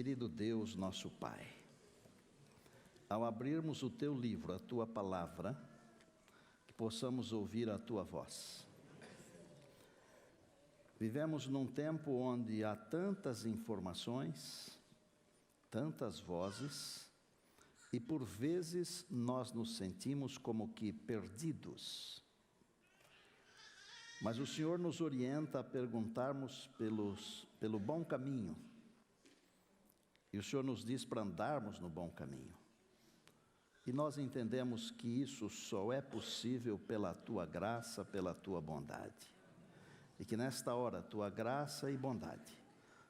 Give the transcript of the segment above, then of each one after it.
querido Deus, nosso Pai, ao abrirmos o Teu livro, a Tua palavra, que possamos ouvir a Tua voz. Vivemos num tempo onde há tantas informações, tantas vozes, e por vezes nós nos sentimos como que perdidos. Mas o Senhor nos orienta a perguntarmos pelo bom caminho. E o Senhor nos diz para andarmos no bom caminho. E nós entendemos que isso só é possível pela Tua graça, pela Tua bondade. E que nesta hora Tua graça e bondade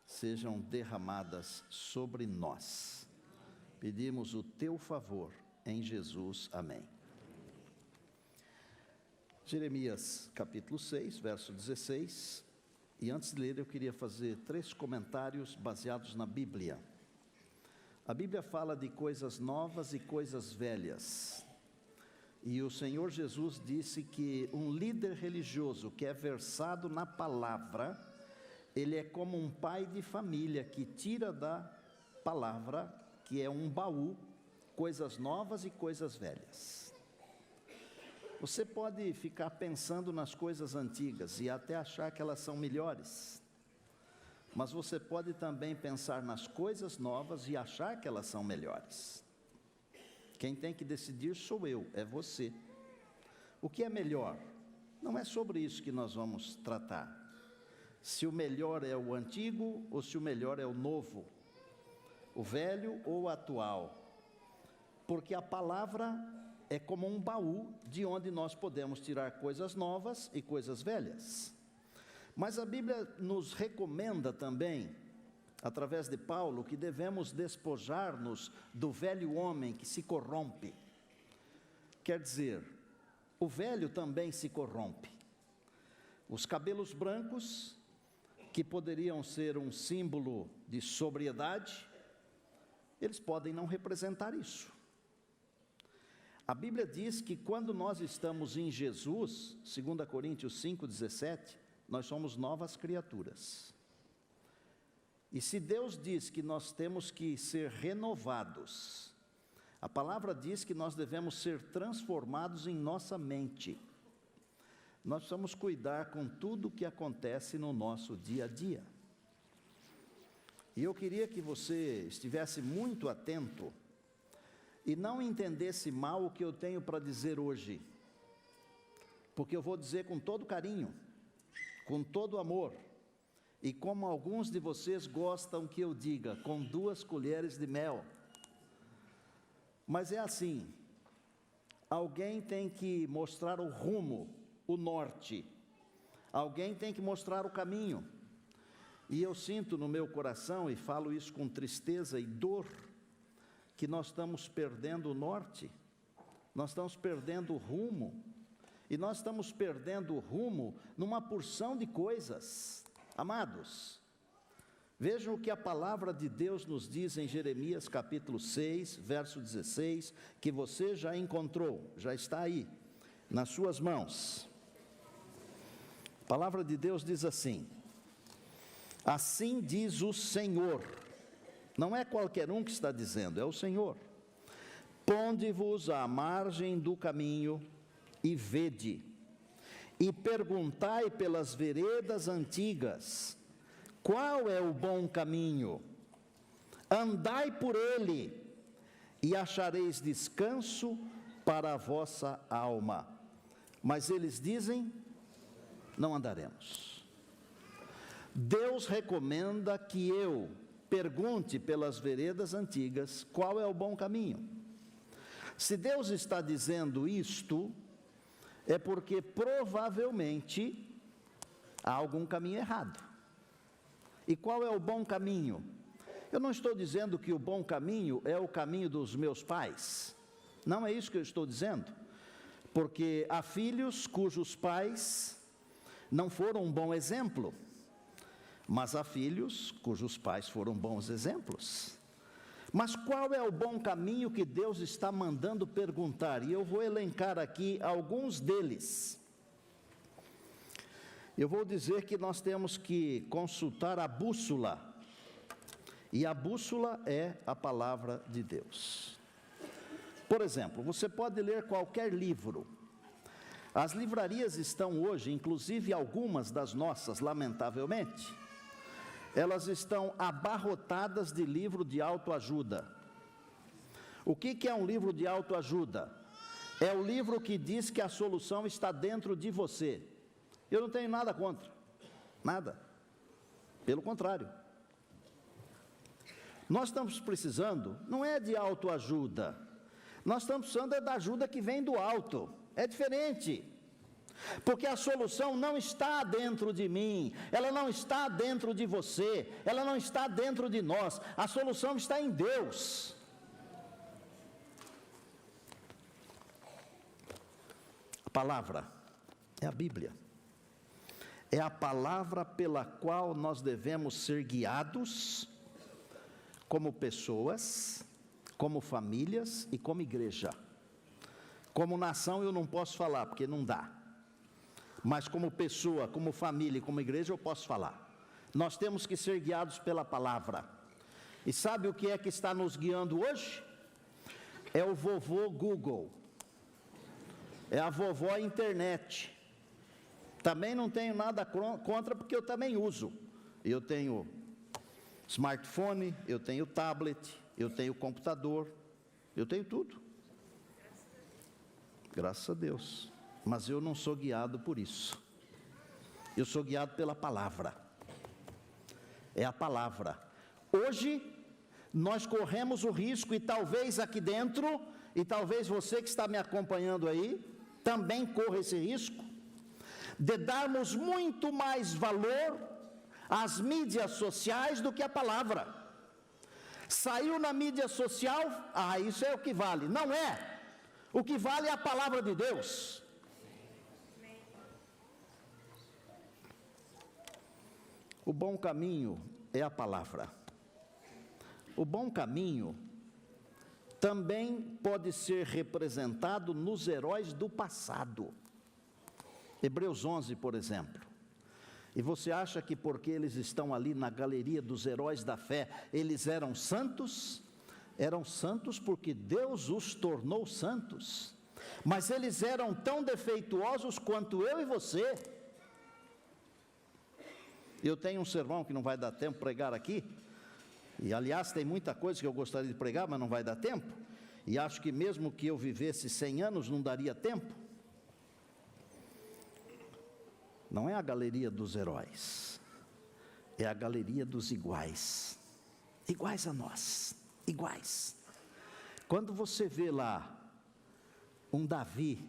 sejam derramadas sobre nós. Pedimos o Teu favor em Jesus. Amém. Jeremias capítulo 6, verso 16. E antes de ler eu queria fazer 3 comentários baseados na Bíblia. A Bíblia fala de coisas novas e coisas velhas. E o Senhor Jesus disse que um líder religioso que é versado na palavra, ele é como um pai de família que tira da palavra, que é um baú, coisas novas e coisas velhas. Você pode ficar pensando nas coisas antigas e até achar que elas são melhores. Mas você pode também pensar nas coisas novas e achar que elas são melhores. Quem tem que decidir sou eu, é você. O que é melhor? Não é sobre isso que nós vamos tratar. Se o melhor é o antigo ou se o melhor é o novo, o velho ou o atual. Porque a palavra é como um baú de onde nós podemos tirar coisas novas e coisas velhas. Mas a Bíblia nos recomenda também, através de Paulo, que devemos despojar-nos do velho homem que se corrompe. Quer dizer, o velho também se corrompe. Os cabelos brancos, que poderiam ser um símbolo de sobriedade, eles podem não representar isso. A Bíblia diz que quando nós estamos em Jesus, 2 Coríntios 5,17, nós somos novas criaturas. E se Deus diz que nós temos que ser renovados, a palavra diz que nós devemos ser transformados em nossa mente. Nós precisamos cuidar com tudo o que acontece no nosso dia a dia. E eu queria que você estivesse muito atento e não entendesse mal o que eu tenho para dizer hoje, porque eu vou dizer com todo carinho, com todo amor, e como alguns de vocês gostam que eu diga, com 2 colheres de mel. Mas é assim, alguém tem que mostrar o rumo, o norte, alguém tem que mostrar o caminho, e eu sinto no meu coração, e falo isso com tristeza e dor, que nós estamos perdendo o norte, nós estamos perdendo o rumo, e nós estamos perdendo o rumo numa porção de coisas. Amados, vejam o que a palavra de Deus nos diz em Jeremias capítulo 6, verso 16, que você já encontrou, já está aí, nas suas mãos. A palavra de Deus diz assim: assim diz o Senhor. Não é qualquer um que está dizendo, é o Senhor. Ponde-vos à margem do caminho e vede, e perguntai pelas veredas antigas, qual é o bom caminho? Andai por ele, e achareis descanso para a vossa alma. Mas eles dizem, não andaremos. Deus recomenda que eu pergunte pelas veredas antigas qual é o bom caminho. Se Deus está dizendo isto, é porque provavelmente há algum caminho errado. E qual é o bom caminho? Eu não estou dizendo que o bom caminho é o caminho dos meus pais. Não é isso que eu estou dizendo. Porque há filhos cujos pais não foram um bom exemplo. Mas há filhos cujos pais foram bons exemplos. Mas qual é o bom caminho que Deus está mandando perguntar? E eu vou elencar aqui alguns deles. Eu vou dizer que nós temos que consultar a bússola E a bússola é a palavra de Deus. Por exemplo, você pode ler qualquer livro. As livrarias estão hoje, inclusive algumas das nossas, lamentavelmente, elas estão abarrotadas de livro de autoajuda. O que é um livro de autoajuda? É o livro que diz que a solução está dentro de você. Eu não tenho nada contra, nada. Pelo contrário. Nós estamos precisando, não é de autoajuda, nós estamos precisando da ajuda que vem do alto. É diferente, porque a solução não está dentro de mim, ela não está dentro de você, ela não está dentro de nós, a solução está em Deus. A palavra é a Bíblia, é a palavra pela qual nós devemos ser guiados, como pessoas, como famílias e como igreja. Como nação eu não posso falar, porque não dá. Mas como pessoa, como família e como igreja eu posso falar. Nós temos que ser guiados pela palavra. E sabe o que é que está nos guiando hoje? É o vovô Google. É a vovó internet. Também não tenho nada contra, porque eu também uso. Eu tenho smartphone, eu tenho tablet, eu tenho computador, eu tenho tudo. Graças a Deus. Mas eu não sou guiado por isso. Eu sou guiado pela palavra. É a palavra. Hoje, nós corremos o risco, e talvez aqui dentro, e talvez você que está me acompanhando aí, também corra esse risco, de darmos muito mais valor às mídias sociais do que a palavra. Saiu na mídia social, isso é o que vale. Não é. O que vale é a palavra de Deus. O bom caminho é a palavra. O bom caminho também pode ser representado nos heróis do passado. Hebreus 11, por exemplo. E você acha que porque eles estão ali na galeria dos heróis da fé, eles eram santos? Eram santos porque Deus os tornou santos. Mas eles eram tão defeituosos quanto eu e você. Eu tenho um sermão que não vai dar tempo de pregar aqui. E aliás tem muita coisa que eu gostaria de pregar, mas não vai dar tempo. E acho que mesmo que eu vivesse 100 anos não daria tempo. Não é a galeria dos heróis. É a galeria dos iguais. Iguais a nós. Iguais. Quando você vê lá um Davi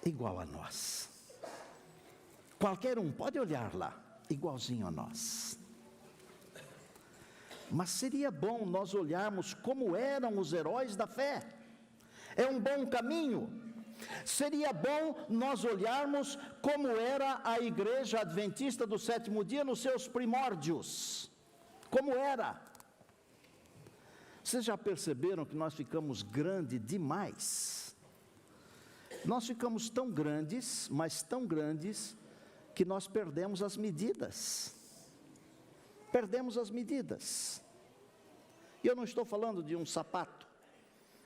igual a nós, qualquer um pode olhar lá, igualzinho a nós. Mas seria bom nós olharmos como eram os heróis da fé. É um bom caminho. Seria bom nós olharmos como era a igreja adventista do sétimo dia nos seus primórdios. Como era. Vocês já perceberam que nós ficamos grandes demais? Nós ficamos tão grandes, mas tão grandes, que nós perdemos as medidas. Perdemos as medidas. E eu não estou falando de um sapato,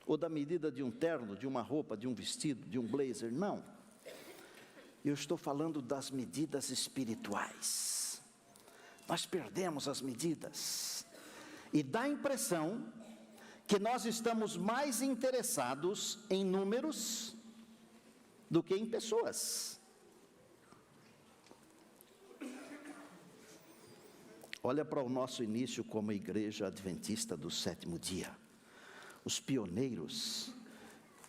ou da medida de um terno, de uma roupa, de um vestido, de um blazer, não. Eu estou falando das medidas espirituais. Nós perdemos as medidas. E dá a impressão que nós estamos mais interessados em números do que em pessoas. Olha para o nosso início como igreja adventista do sétimo dia. Os pioneiros,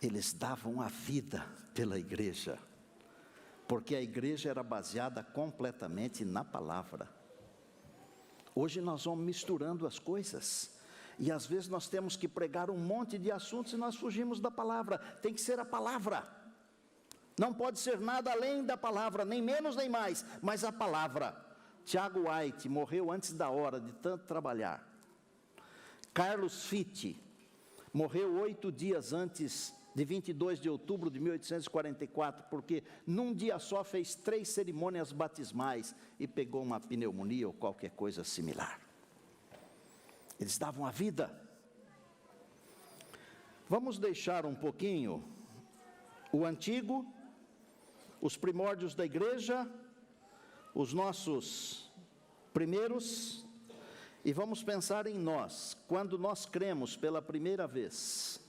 eles davam a vida pela igreja, porque a igreja era baseada completamente na palavra. Hoje nós vamos misturando as coisas, e às vezes nós temos que pregar um monte de assuntos e nós fugimos da palavra. Tem que ser a palavra. Não pode ser nada além da palavra, nem menos nem mais, mas a palavra. Tiago White morreu antes da hora de tanto trabalhar. Carlos Fitti morreu 8 dias antes de 22 de outubro de 1844, porque num dia só fez 3 cerimônias batismais e pegou uma pneumonia ou qualquer coisa similar. Eles davam a vida. Vamos deixar um pouquinho o antigo, os primórdios da igreja, os nossos primeiros, e vamos pensar em nós, quando nós cremos pela primeira vez.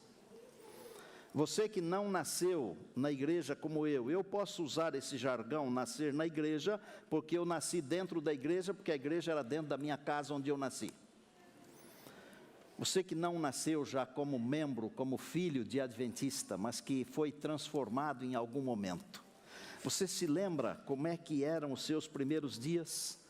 Você que não nasceu na igreja como eu posso usar esse jargão, nascer na igreja, porque eu nasci dentro da igreja, porque a igreja era dentro da minha casa onde eu nasci. Você que não nasceu já como membro, como filho de adventista, mas que foi transformado em algum momento. Você se lembra como é que eram os seus primeiros dias?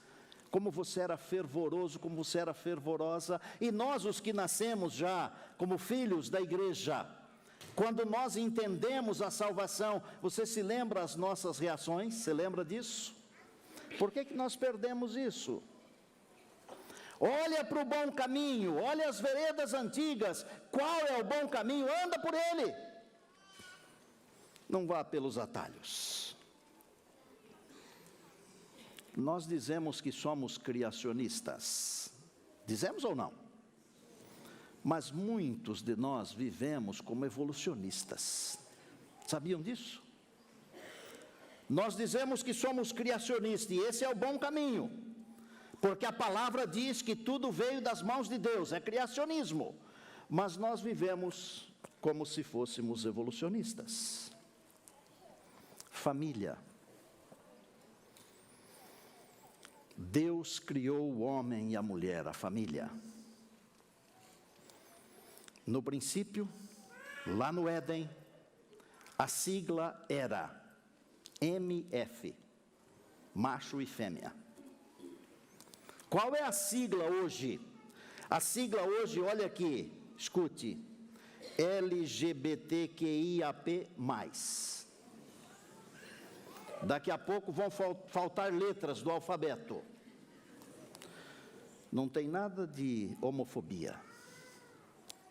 Como você era fervoroso, como você era fervorosa? E nós, os que nascemos já como filhos da igreja, quando nós entendemos a salvação, você se lembra as nossas reações? Você lembra disso? Por que nós perdemos isso? Olha para o bom caminho, olha as veredas antigas. Qual é o bom caminho? Anda por ele. Não vá pelos atalhos. Nós dizemos que somos criacionistas. Dizemos ou não? Mas muitos de nós vivemos como evolucionistas. Sabiam disso? Nós dizemos que somos criacionistas, e esse é o bom caminho. Porque a palavra diz que tudo veio das mãos de Deus, é criacionismo. Mas nós vivemos como se fôssemos evolucionistas. Família. Deus criou o homem e a mulher, a família. No princípio, lá no Éden, a sigla era MF, macho e fêmea. Qual é a sigla hoje? A sigla hoje, olha aqui, escute, LGBTQIAP+. Daqui a pouco vão faltar letras do alfabeto. Não tem nada de homofobia.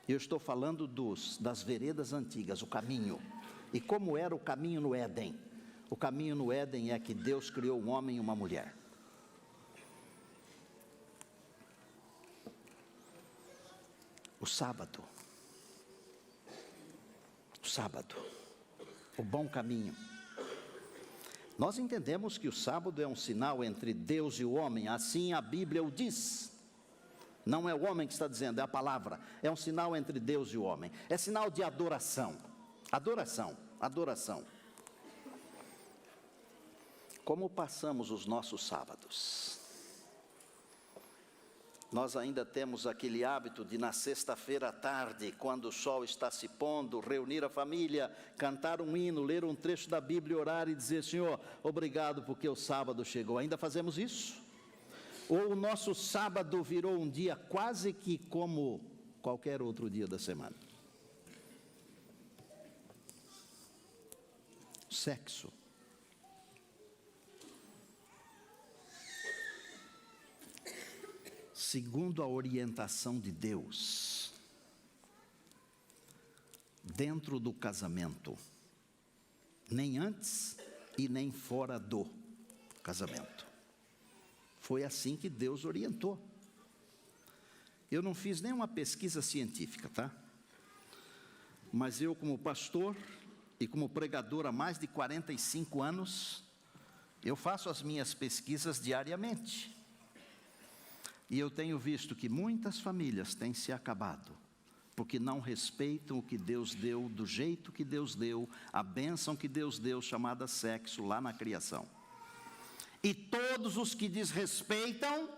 Eu estou falando das veredas antigas, o caminho. E como era o caminho no Éden? O caminho no Éden é que Deus criou um homem e uma mulher. O sábado, o bom caminho. Nós entendemos que o sábado é um sinal entre Deus e o homem, assim a Bíblia o diz. Não é o homem que está dizendo, é a palavra. É um sinal entre Deus e o homem. É sinal de adoração. Adoração. Como passamos os nossos sábados? Nós ainda temos aquele hábito de na sexta-feira à tarde, quando o sol está se pondo, reunir a família, cantar um hino, ler um trecho da Bíblia, orar e dizer: Senhor, obrigado porque o sábado chegou. Ainda fazemos isso? Ou o nosso sábado virou um dia quase que como qualquer outro dia da semana? Sexo. Segundo a orientação de Deus, dentro do casamento, nem antes e nem fora do casamento. Foi assim que Deus orientou. Eu não fiz nenhuma pesquisa científica, tá? Mas eu, como pastor e como pregador há mais de 45 anos, eu faço as minhas pesquisas diariamente. E eu tenho visto que muitas famílias têm se acabado, porque não respeitam o que Deus deu, do jeito que Deus deu, a bênção que Deus deu, chamada sexo, lá na criação. E todos os que desrespeitam,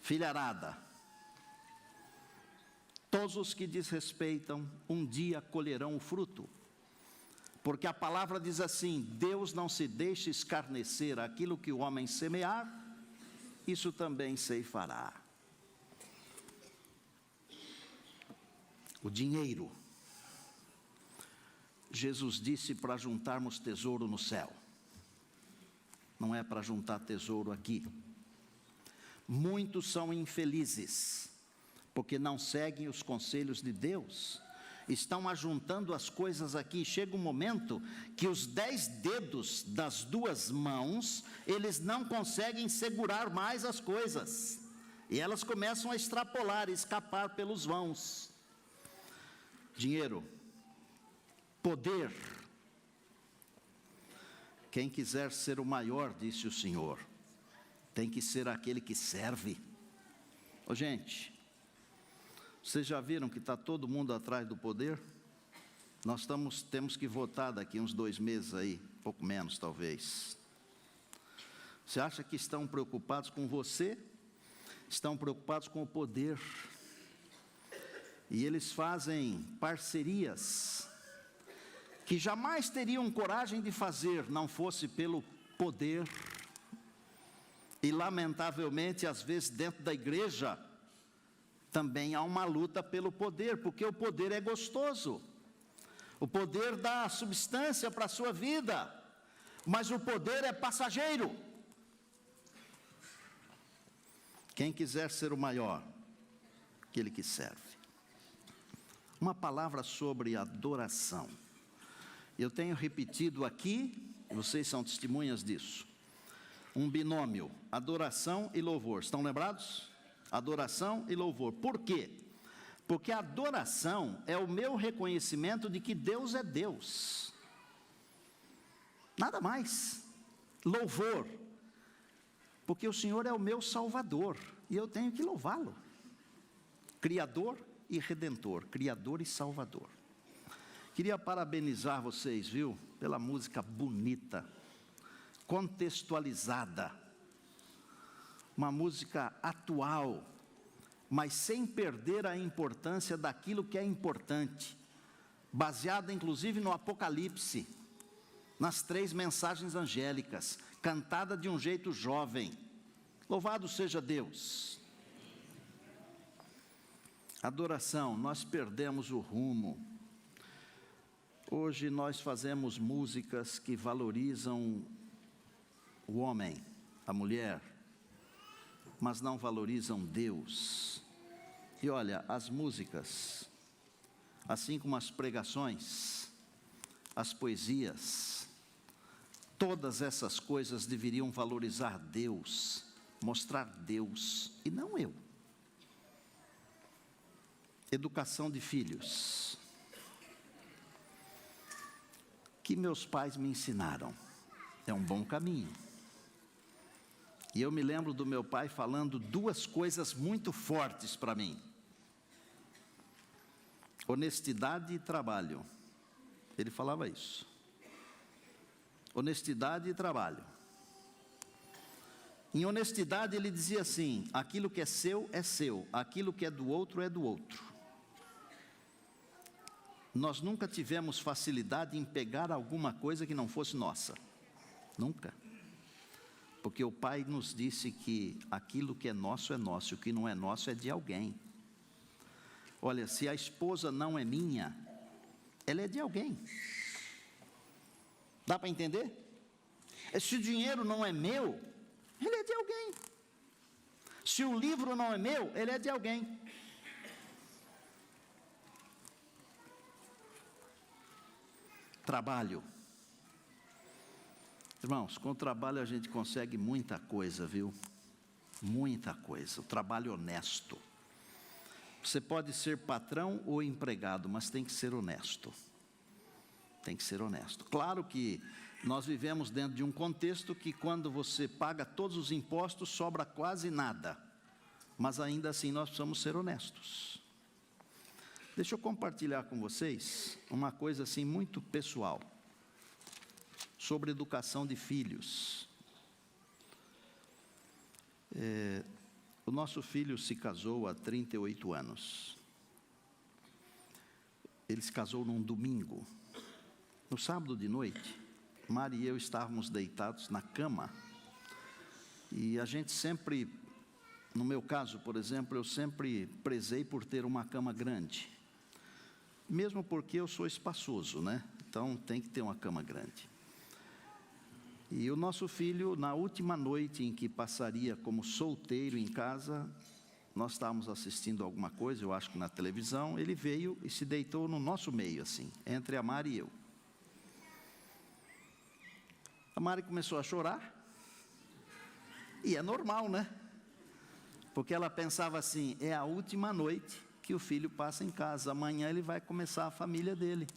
filharada. Todos os que desrespeitam, um dia colherão o fruto. Porque a palavra diz assim: Deus não se deixa escarnecer, aquilo que o homem semear, isso também ceifará. O dinheiro. Jesus disse para juntarmos tesouro no céu. Não é para juntar tesouro aqui. Muitos são infelizes, porque não seguem os conselhos de Deus. Estão ajuntando as coisas aqui. Chega um momento que os 10 dedos das 2 mãos, eles não conseguem segurar mais as coisas. E elas começam a extrapolar, escapar pelos vãos. Dinheiro, poder. Quem quiser ser o maior, disse o Senhor, tem que ser aquele que serve. Ô, gente, vocês já viram que está todo mundo atrás do poder? Nós temos que votar daqui uns 2 meses aí, pouco menos talvez. Você acha que estão preocupados com você? Estão preocupados com o poder. E eles fazem parcerias que jamais teriam coragem de fazer, não fosse pelo poder. E lamentavelmente, às vezes dentro da igreja, também há uma luta pelo poder, porque o poder é gostoso. O poder dá substância para a sua vida, mas o poder é passageiro. Quem quiser ser o maior, aquele que serve. Uma palavra sobre adoração. Eu tenho repetido aqui, vocês são testemunhas disso. Um binômio, adoração e louvor. Estão lembrados? Adoração e louvor. Por quê? Porque a adoração é o meu reconhecimento de que Deus é Deus. Nada mais. Louvor. Porque o Senhor é o meu Salvador. E eu tenho que louvá-lo. Criador e Redentor. Criador e Salvador. Queria parabenizar vocês, viu? Pela música bonita. Contextualizada. Uma música atual. Mas sem perder a importância daquilo que é importante, baseada inclusive no Apocalipse, nas 3 mensagens angélicas, cantada de um jeito jovem. Louvado seja Deus. Adoração, nós perdemos o rumo. Hoje nós fazemos músicas que valorizam o homem, a mulher, mas não valorizam Deus. E olha, as músicas, assim como as pregações, as poesias, todas essas coisas deveriam valorizar Deus, mostrar Deus, e não eu. Educação de filhos. Que meus pais me ensinaram. É um bom caminho. E eu me lembro do meu pai falando 2 coisas muito fortes para mim. Honestidade e trabalho. Ele falava isso. Honestidade e trabalho. Em honestidade ele dizia assim: aquilo que é seu, aquilo que é do outro, é do outro. Nós nunca tivemos facilidade em pegar alguma coisa que não fosse nossa. Nunca. Porque o pai nos disse que aquilo que é nosso, e o que não é nosso é de alguém. Olha, se a esposa não é minha, ela é de alguém. Dá para entender? Se o dinheiro não é meu, ele é de alguém. Se o livro não é meu, ele é de alguém. Trabalho. Irmãos, com o trabalho a gente consegue muita coisa, viu? Muita coisa. O trabalho honesto. Você pode ser patrão ou empregado, mas tem que ser honesto. Tem que ser honesto. Claro que nós vivemos dentro de um contexto que quando você paga todos os impostos, sobra quase nada. Mas ainda assim nós precisamos ser honestos. Deixa eu compartilhar com vocês uma coisa assim muito pessoal. Sobre educação de filhos. O nosso filho se casou há 38 anos. Ele se casou num domingo. No sábado de noite, Mari e eu estávamos deitados na cama. E a gente sempre, no meu caso, por exemplo, eu sempre prezei por ter uma cama grande. Mesmo porque eu sou espaçoso, né? Então tem que ter uma cama grande. E o nosso filho, na última noite em que passaria como solteiro em casa, nós estávamos assistindo alguma coisa, eu acho que na televisão, ele veio e se deitou no nosso meio, assim, entre a Mari e eu. A Mari começou a chorar, e é normal, né? Porque ela pensava assim, é a última noite que o filho passa em casa, amanhã ele vai começar a família dele.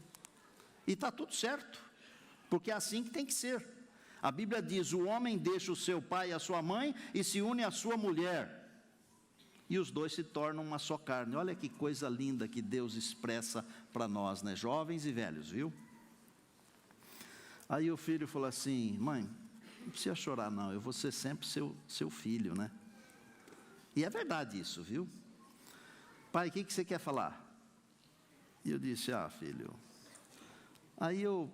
E está tudo certo, porque é assim que tem que ser. A Bíblia diz, o homem deixa o seu pai e a sua mãe e se une à sua mulher. E os dois se tornam uma só carne. Olha que coisa linda que Deus expressa para nós, né? Jovens e velhos, viu? Aí o filho falou assim, mãe, não precisa chorar não, eu vou ser sempre seu filho, né? E é verdade isso, viu? Pai, o que você quer falar? E eu disse, filho. Aí eu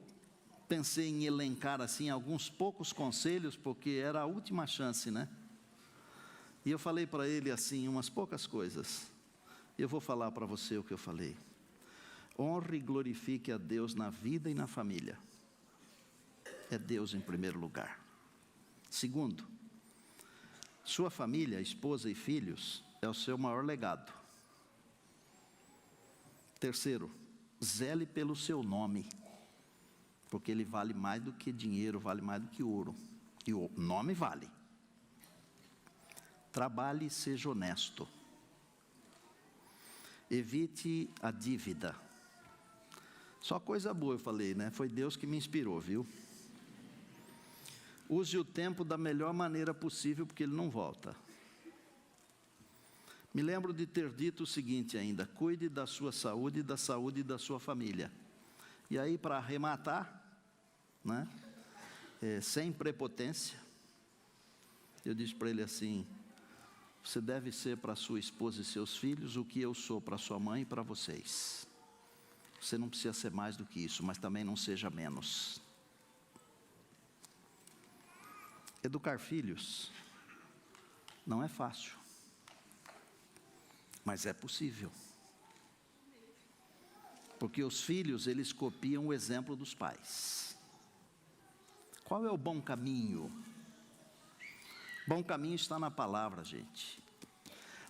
pensei em elencar assim alguns poucos conselhos, porque era a última chance, né? E eu falei para ele assim, umas poucas coisas. Eu vou falar para você o que eu falei. Honre e glorifique a Deus na vida e na família. É Deus em primeiro lugar. Segundo, sua família, esposa e filhos, é o seu maior legado. Terceiro, zele pelo seu nome, porque ele vale mais do que dinheiro, vale mais do que ouro. E o nome vale. Trabalhe e seja honesto. Evite a dívida. Só coisa boa eu falei, né? Foi Deus que me inspirou, viu? Use o tempo da melhor maneira possível, porque ele não volta. Me lembro de ter dito o seguinte ainda, cuide da sua saúde e da saúde da sua família. E aí, para arrematar, né, sem prepotência, eu disse para ele assim, você deve ser para sua esposa e seus filhos o que eu sou para sua mãe e para vocês. Você não precisa ser mais do que isso, mas também não seja menos. Educar filhos não é fácil, mas é possível. Porque os filhos, eles copiam o exemplo dos pais. Qual é o bom caminho? Bom caminho está na palavra, gente.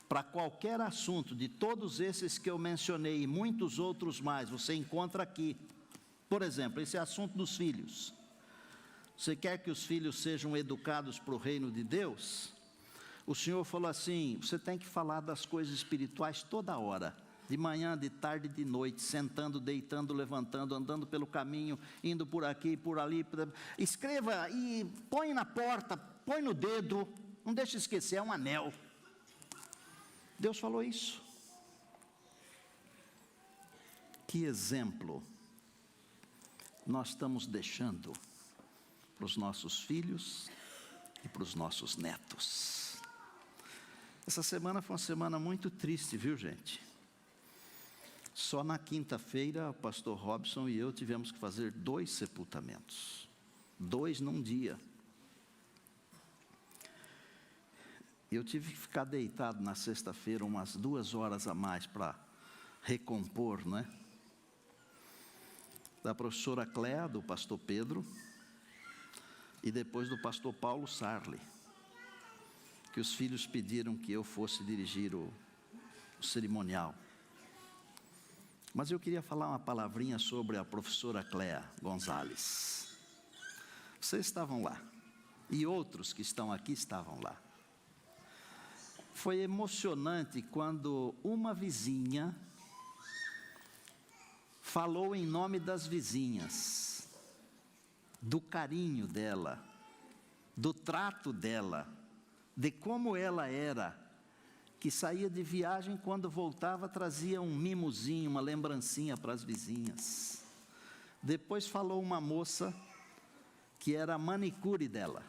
Para qualquer assunto, de todos esses que eu mencionei e muitos outros mais, você encontra aqui. Por exemplo, esse assunto dos filhos. Você quer que os filhos sejam educados para o reino de Deus? O Senhor falou assim, você tem que falar das coisas espirituais toda hora. De manhã, de tarde, de noite, sentando, deitando, levantando, andando pelo caminho, indo por aqui, por ali. Escreva e põe na porta, põe no dedo, não deixe esquecer, é um anel. Deus falou isso. Que exemplo nós estamos deixando para os nossos filhos e para os nossos netos. Essa semana foi uma semana muito triste, viu, gente? Só na quinta-feira, o pastor Robson e eu tivemos que fazer 2 sepultamentos. 2 num dia. Eu tive que ficar deitado na sexta-feira umas 2 horas a mais para recompor, né? Da professora Cléa, do pastor Pedro, e depois do pastor Paulo Sarli, que os filhos pediram que eu fosse dirigir o cerimonial. Mas eu queria falar uma palavrinha sobre a professora Cléa Gonzalez. Vocês estavam lá, e outros que estão aqui estavam lá. Foi emocionante quando uma vizinha falou em nome das vizinhas, do carinho dela, do trato dela, de como ela era, que saía de viagem, quando voltava trazia um mimozinho, uma lembrancinha para as vizinhas. Depois falou uma moça que era a manicure dela.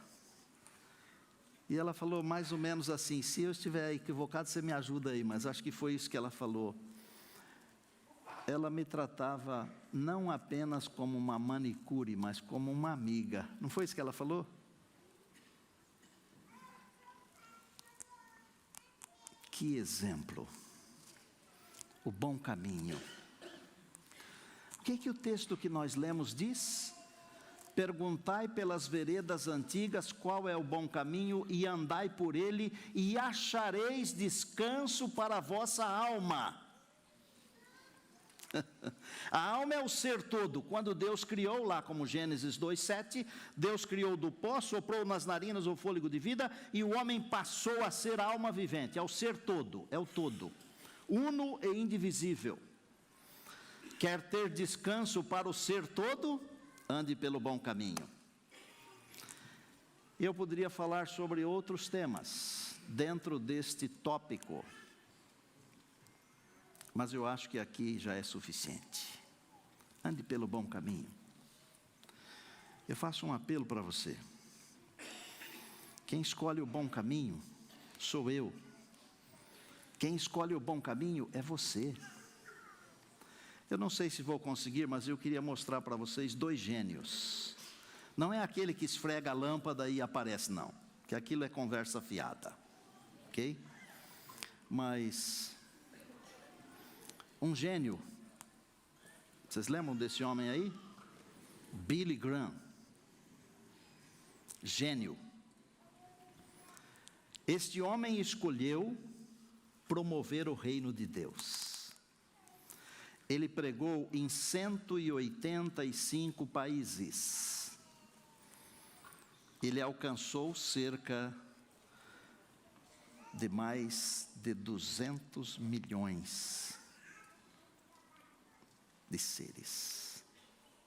E ela falou mais ou menos assim, se eu estiver equivocado, você me ajuda aí, mas acho que foi isso que ela falou. Ela me tratava não apenas como uma manicure, mas como uma amiga. Não foi isso que ela falou? Que exemplo. O bom caminho. O que o texto que nós lemos diz? Perguntai pelas veredas antigas qual é o bom caminho e andai por ele e achareis descanso para a vossa alma. A alma é o ser todo. Quando Deus criou, lá como Gênesis 2:7, Deus criou do pó, soprou nas narinas o fôlego de vida, e o homem passou a ser alma vivente. É o ser todo, é o todo, uno e indivisível. Quer ter descanso para o ser todo? Ande pelo bom caminho. Eu poderia falar sobre outros temas dentro deste tópico, mas eu acho que aqui já é suficiente. Ande pelo bom caminho. Eu faço um apelo para você. Quem escolhe o bom caminho sou eu. Quem escolhe o bom caminho é você. Eu não sei se vou conseguir, mas eu queria mostrar para vocês 2 gênios. Não é aquele que esfrega a lâmpada e aparece, não. Que aquilo é conversa fiada. Ok? Mas um gênio, vocês lembram desse homem aí? Billy Graham. Gênio. Este homem escolheu promover o reino de Deus. Ele pregou em 185 países. Ele alcançou cerca de mais de 200 milhões de seres,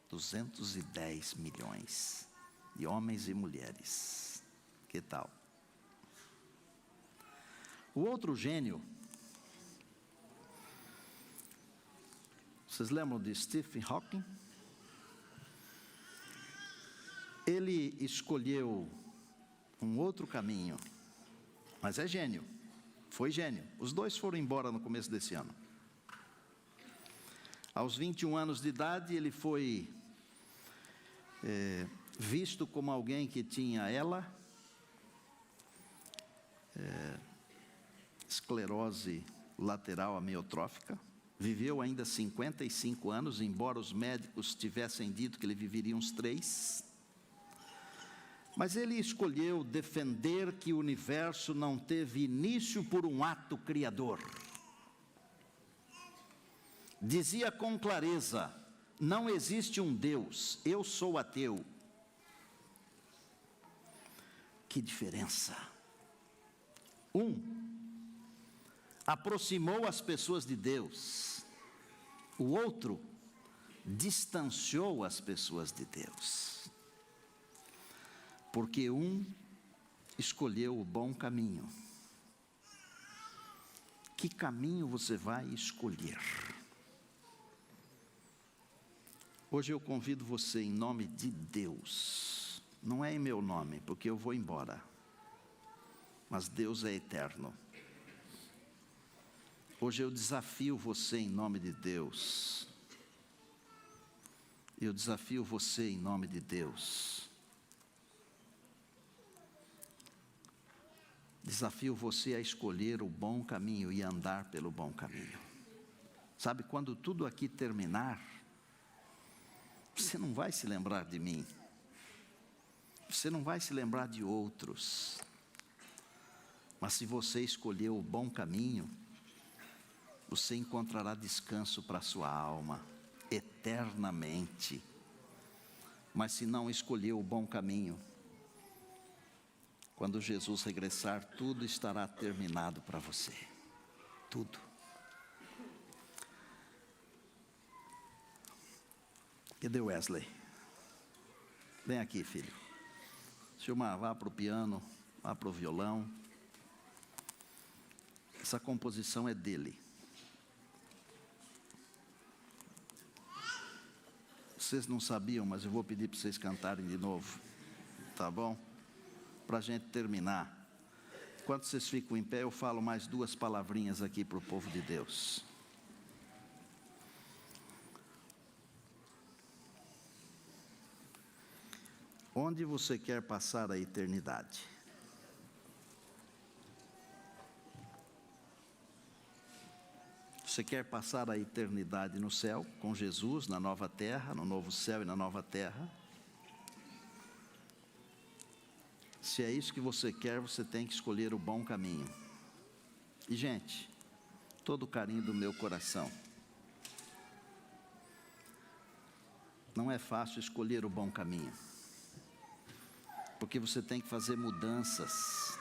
210 milhões de homens e mulheres. Que tal? O outro gênio, vocês lembram de Stephen Hawking? Ele escolheu um outro caminho, mas é gênio, foi gênio. Os 2 foram embora no começo desse ano. Aos 21 anos de idade, ele foi visto como alguém que tinha esclerose lateral amiotrófica. Viveu ainda 55 anos, embora os médicos tivessem dito que ele viveria uns 3. Mas ele escolheu defender que o universo não teve início por um ato criador. Dizia com clareza: não existe um Deus, eu sou ateu. Que diferença! Um aproximou as pessoas de Deus, o outro distanciou as pessoas de Deus. Porque um escolheu o bom caminho. Que caminho você vai escolher? Hoje eu convido você em nome de Deus, não é em meu nome, porque eu vou embora, mas Deus é eterno. Hoje eu desafio você em nome de Deus, eu desafio você em nome de Deus, desafio você a escolher o bom caminho e andar pelo bom caminho. Sabe, quando tudo aqui terminar, você não vai se lembrar de mim, você não vai se lembrar de outros, mas se você escolher o bom caminho, você encontrará descanso para a sua alma, eternamente. Mas se não escolher o bom caminho, quando Jesus regressar, tudo estará terminado para você, tudo. Cadê Wesley? Vem aqui, filho. Silmar, vá para o piano, vá para o violão. Essa composição é dele. Vocês não sabiam, mas eu vou pedir para vocês cantarem de novo, tá bom? Para a gente terminar. Enquanto vocês ficam em pé, eu falo mais 2 palavrinhas aqui para o povo de Deus. Onde você quer passar a eternidade? Você quer passar a eternidade no céu, com Jesus, na nova terra, no novo céu e na nova terra? Se é isso que você quer, você tem que escolher o bom caminho. E, gente, todo o carinho do meu coração, Não é fácil escolher o bom caminho, porque você tem que fazer mudanças,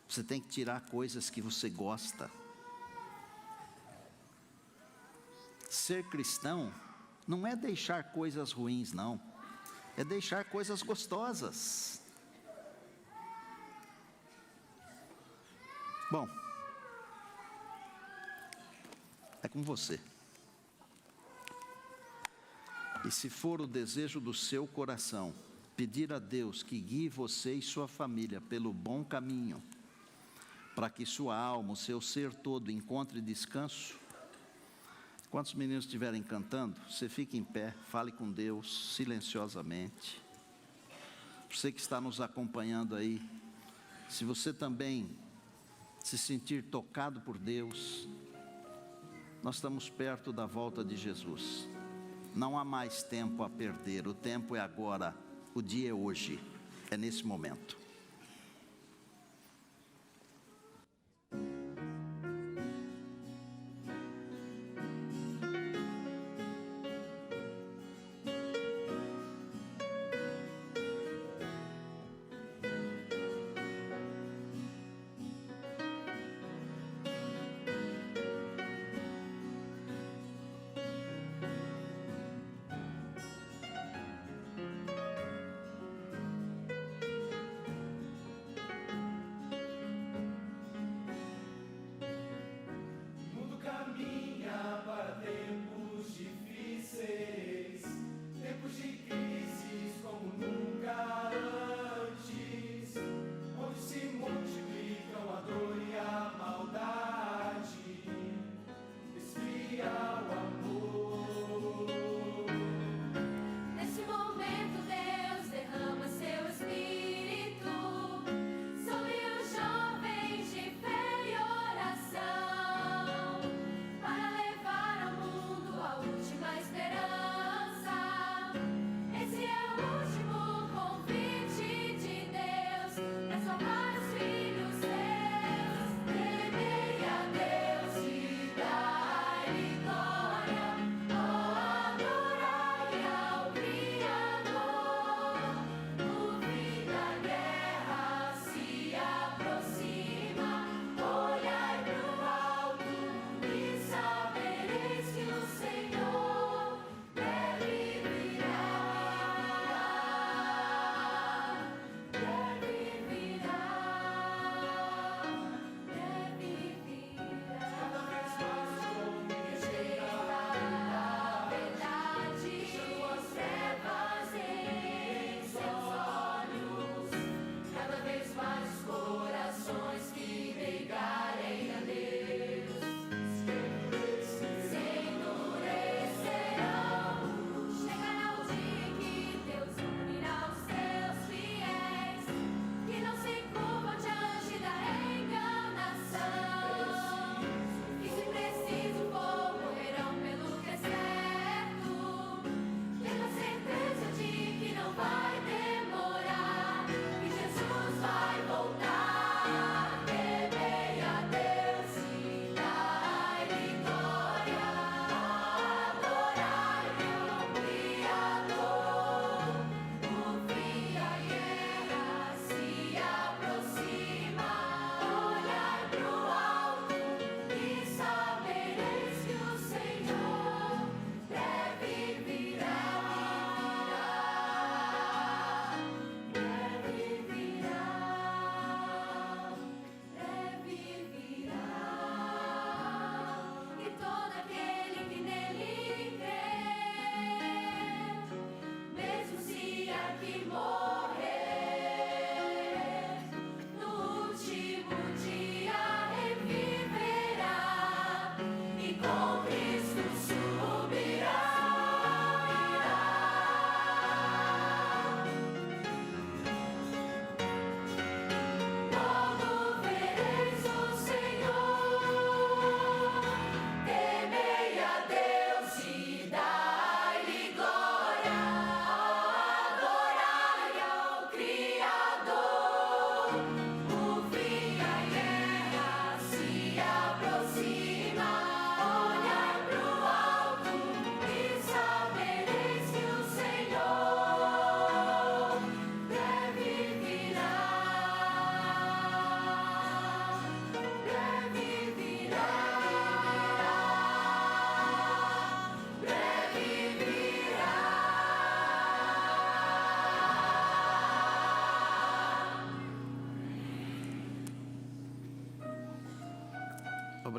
você tem que tirar coisas que você gosta. Ser cristão não é deixar coisas ruins, não, é deixar coisas gostosas. Bom, é com você. E se for o desejo do seu coração, pedir a Deus que guie você e sua família pelo bom caminho, para que sua alma, o seu ser todo encontre descanso. Quantos meninos estiverem cantando, você fique em pé, fale com Deus silenciosamente. Você que está nos acompanhando aí, se você também se sentir tocado por Deus, nós estamos perto da volta de Jesus. Não há mais tempo a perder, o tempo é agora, o dia é hoje, é nesse momento.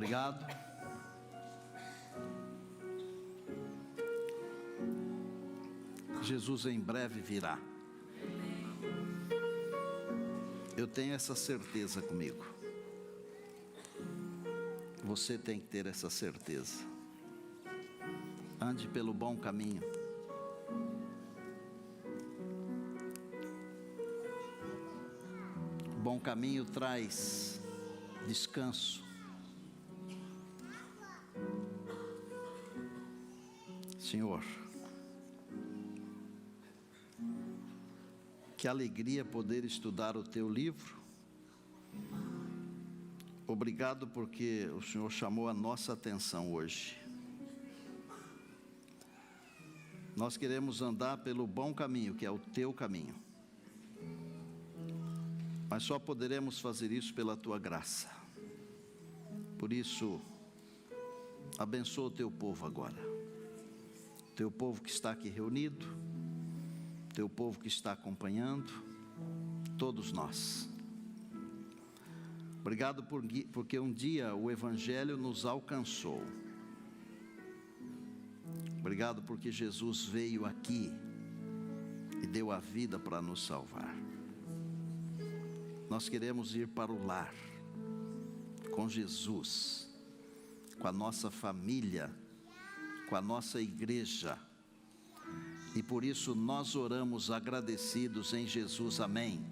Obrigado. Jesus em breve virá. Eu tenho essa certeza comigo. Você tem que ter essa certeza. Ande pelo bom caminho. O bom caminho traz descanso. Senhor, que alegria poder estudar o Teu livro. Obrigado porque o Senhor chamou a nossa atenção hoje. Nós queremos andar pelo bom caminho, que é o Teu caminho. Mas só poderemos fazer isso pela Tua graça. Por isso, abençoa o Teu povo agora. Teu povo que está aqui reunido, Teu povo que está acompanhando, todos nós. Obrigado porque um dia o Evangelho nos alcançou. Obrigado porque Jesus veio aqui e deu a vida para nos salvar. Nós queremos ir para o lar, com Jesus, com a nossa família, com a nossa igreja. E por isso nós oramos agradecidos em Jesus, amém.